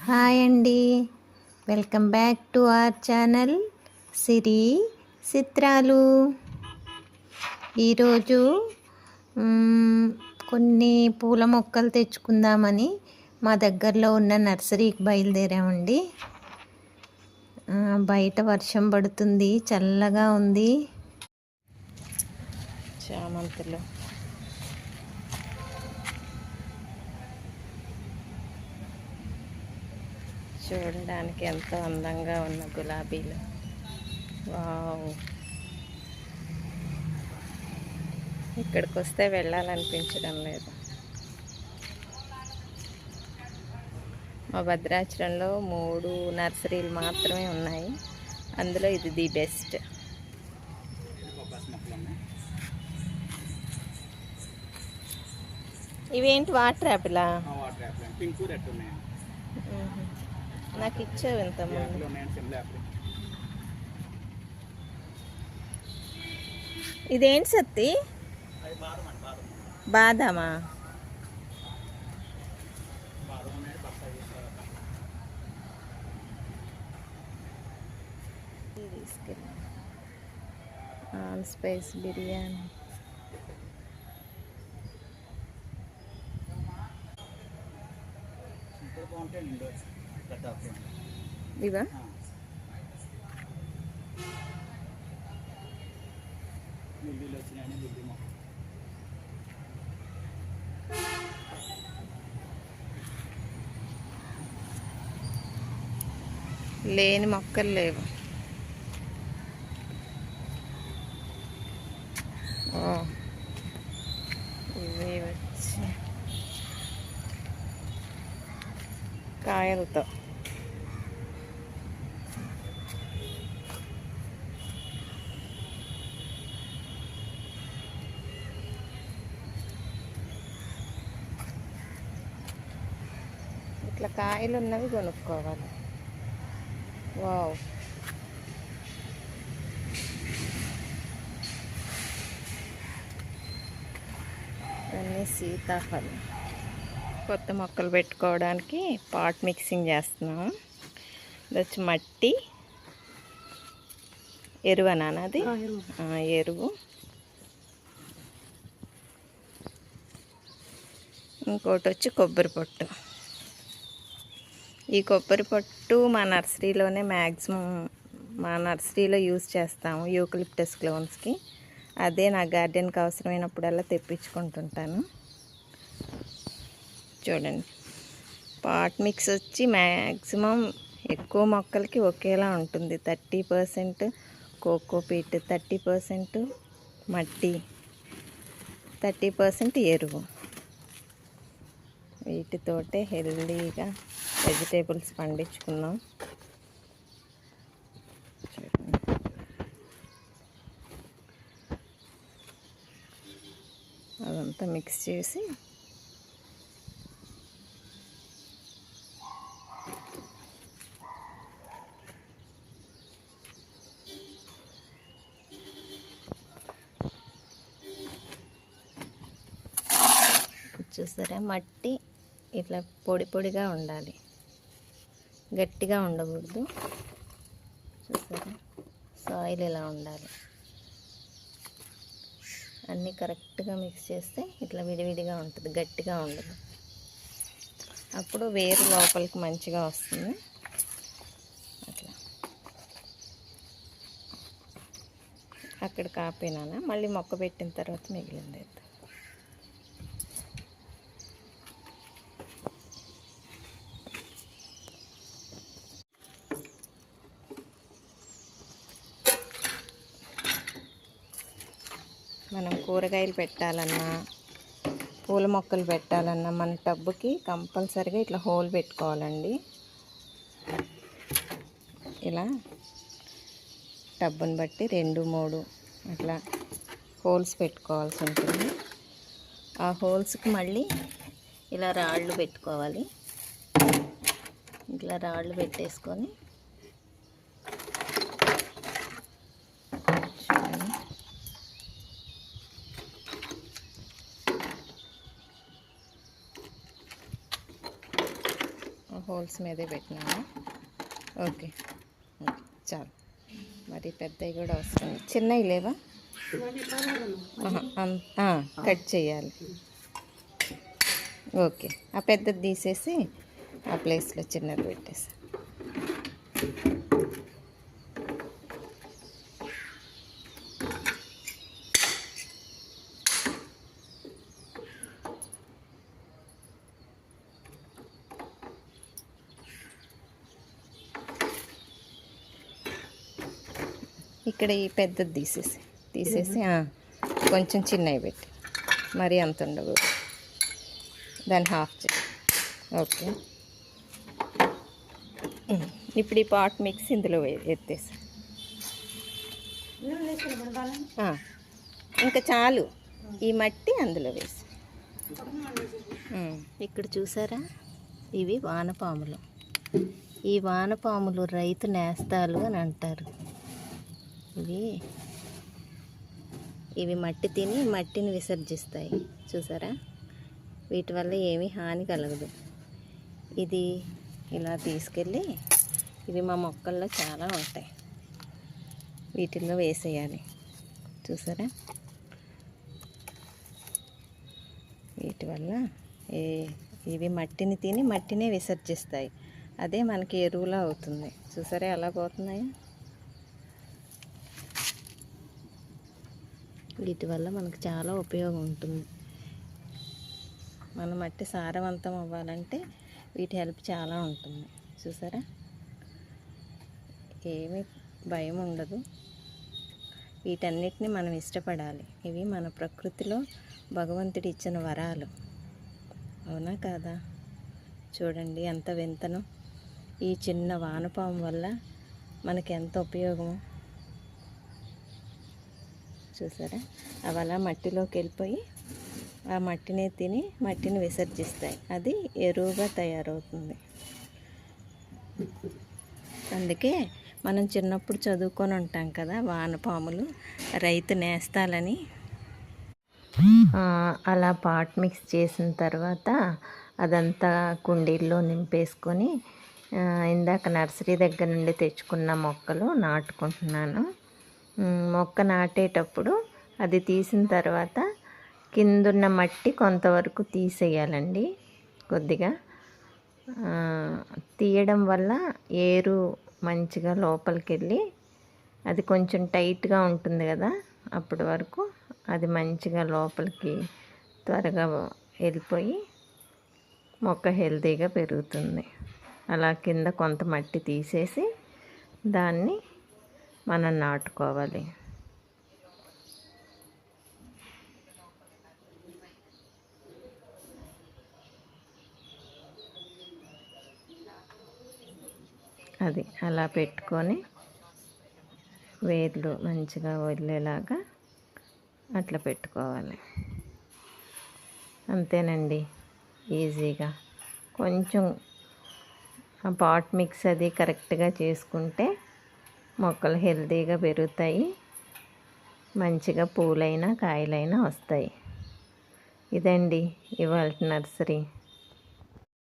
Hi అండి, welcome back to our channel Siri Chitralu. ఈరోజు కొన్ని పూల మొక్కలు తెచ్చుకుందామని మా దగ్గరలో ఉన్న నర్సరీకి బయలుదేరామండి. బయట వర్షం పడుతుంది, చల్లగా ఉంది. చామంతులు చూడడానికి ఎంతో అందంగా ఉన్న గులాబీలు. వావ్, ఇక్కడికి వస్తే వెళ్ళాలనిపించడం లేదు. మా భద్రాచలంలో 3 నర్సరీలు మాత్రమే ఉన్నాయి, అందులో ఇది ది బెస్ట్. ఇవేంటి వాటర్ యాపిలా? నాకు ఇచ్చావు ఇంతకుముందు. ఇదేంటి సత్తి? బాదామా? తీసుకెళ్ళి ఆల్ స్పైస్ బిర్యానీ. ఇవా? లేని మొక్కలు లేవు. ఇవి వచ్చి కాయలతో. ఇట్లా కాయలు ఉన్నవి కొనుక్కోవాలి. వావ్, అన్నీ సీతాఫలం. కొత్త మొక్కలు పెట్టుకోవడానికి పాట్ మిక్సింగ్ చేస్తున్నాము. ఇది వచ్చి మట్టి ఎరువు అన్నది, ఎరువు. ఇంకోటి వచ్చి కొబ్బరి పొట్టు. ఈ కొబ్బరి పొట్టు మా నర్సరీలోనే మా నర్సరీలో యూజ్ చేస్తాము, యూకలిప్టస్ క్లోన్స్కి. అదే నా గార్డెన్కి అవసరమైనప్పుడల్లా తెప్పించుకుంటుంటాను. చూడండి, పాట్ మిక్స్ వచ్చి మ్యాక్సిమం ఎక్కువ మొక్కలకి ఒకేలా ఉంటుంది. 30% కోకోపీట్, 30% మట్టి, 30% ఎరువు. వీటితోటే హెల్దీగా వెజిటేబుల్స్ పండించుకున్నాం. అదంతా మిక్స్ చేసి చూసారా, మట్టి ఇట్లా పొడి పొడిగా ఉండాలి, గట్టిగా ఉండకూడదు. చూసారా, సాయిల్ ఇలా ఉండాలి. అన్నీ కరెక్ట్గా మిక్స్ చేస్తే ఇట్లా విడివిడిగా ఉంటుంది, గట్టిగా ఉండదు. అప్పుడు వేరు లోపలికి మంచిగా వస్తుంది. అట్లా అక్కడ కాపేనా, మళ్ళీ మొక్క పెట్టిన తర్వాత మిగిలింది. మనం కూరగాయలు పెట్టాలన్నా, పూల మొక్కలు పెట్టాలన్నా మన టబ్బుకి కంపల్సరీగా ఇట్లా హోల్ పెట్టుకోవాలండి. ఇలా టబ్బుని బట్టి 2-3 అట్లా హోల్స్ పెట్టుకోవాల్సి ఉంటుంది. ఆ హోల్స్కి మళ్ళీ ఇలా రాళ్ళు పెట్టుకోవాలి. ఇట్లా రాళ్ళు పెట్టేసుకొని హోల్స్ మీదే పెట్టినాను. ఓకే ఓకే చాలు. మరి పెద్దవి కూడా అవసరం. చిన్నవి లేవా? కట్ చేయాలి. ఓకే, ఆ పెద్దది తీసేసి ఆ ప్లేస్లో చిన్నది పెట్టేసి. ఇక్కడ ఈ పెద్దది తీసేసి కొంచెం చిన్నవి పెట్టి, మరి అంత ఉండవు, దాన్ని హాఫ్ చేయి. ఓకే, ఇప్పుడు ఈ పాట్ మిక్స్ ఇందులో ఎత్తేసి. ఇంకా చాలు, ఈ మట్టి అందులో వేసి. ఇక్కడ చూసారా, ఇవి వానపాములు. ఈ వానపాములు రైతు నేస్తాలు అని అంటారు. ఇవి మట్టి తిని మట్టిని విసర్జిస్తాయి. చూసారా, వీటి వల్ల ఏమీ హాని కలగదు. ఇది ఇలా తీసుకెళ్ళి, ఇవి మా మొక్కల్లో చాలా ఉంటాయి, వీటిల్లో వేసేయాలి. చూసారా, వీటి వల్ల ఇవి మట్టిని తిని మట్టినే విసర్జిస్తాయి. అదే మనకి ఎరువులా అవుతుంది. చూసారా ఎలా పోతున్నాయో. వీటి వల్ల మనకు చాలా ఉపయోగం ఉంటుంది. మన మట్టి సారవంతం అవ్వాలంటే వీటి హెల్ప్ చాలా ఉంటుంది. చూసారా, ఏమీ భయం ఉండదు. వీటన్నిటిని మనం ఇష్టపడాలి. ఇవి మన ప్రకృతిలో భగవంతుడు ఇచ్చిన వరాలు, అవునా కాదా? చూడండి ఎంత వింతను. ఈ చిన్న వానపాము వల్ల మనకి ఎంత ఉపయోగము. చూసారా, అవి అలా మట్టిలోకి వెళ్ళిపోయి ఆ మట్టిని తిని మట్టిని విసర్జిస్తాయి. అది ఎరువుగా తయారవుతుంది. అందుకే మనం చిన్నప్పుడు చదువుకొని ఉంటాం కదా, వానపాములు రైతు నేస్తాలని. అలా పాట్ మిక్స్ చేసిన తర్వాత అదంతా కుండీల్లో నింపేసుకొని ఇందాక నర్సరీ దగ్గర నుండి తెచ్చుకున్న మొక్కలు నాటుకుంటున్నాను. మొక్క నాటేటప్పుడు అది తీసిన తర్వాత కిందున్న మట్టి కొంతవరకు తీసేయాలండి. కొద్దిగా తీయడం వల్ల ఏరు మంచిగా లోపలికి వెళ్ళి, అది కొంచెం టైట్గా ఉంటుంది కదా, అప్పటి వరకు అది మంచిగా లోపలికి త్వరగా వెళ్ళిపోయి మొక్క హెల్తీగా పెరుగుతుంది. అలా కింద కొంత మట్టి తీసేసి దాన్ని మనం నాటుకోవాలి. అది అలా పెట్టుకొని వేర్లు మంచిగా వదిలేలాగా అట్లా పెట్టుకోవాలి. అంతేనండి, ఈజీగా. కొంచెం ఆ పాట్ మిక్స్ అది కరెక్ట్గా చేసుకుంటే మొక్కలు హెల్తీగా పెరుగుతాయి, మంచిగా పూలైనా కాయలైనా వస్తాయి. ఇదండి ఇవాళ నర్సరీ.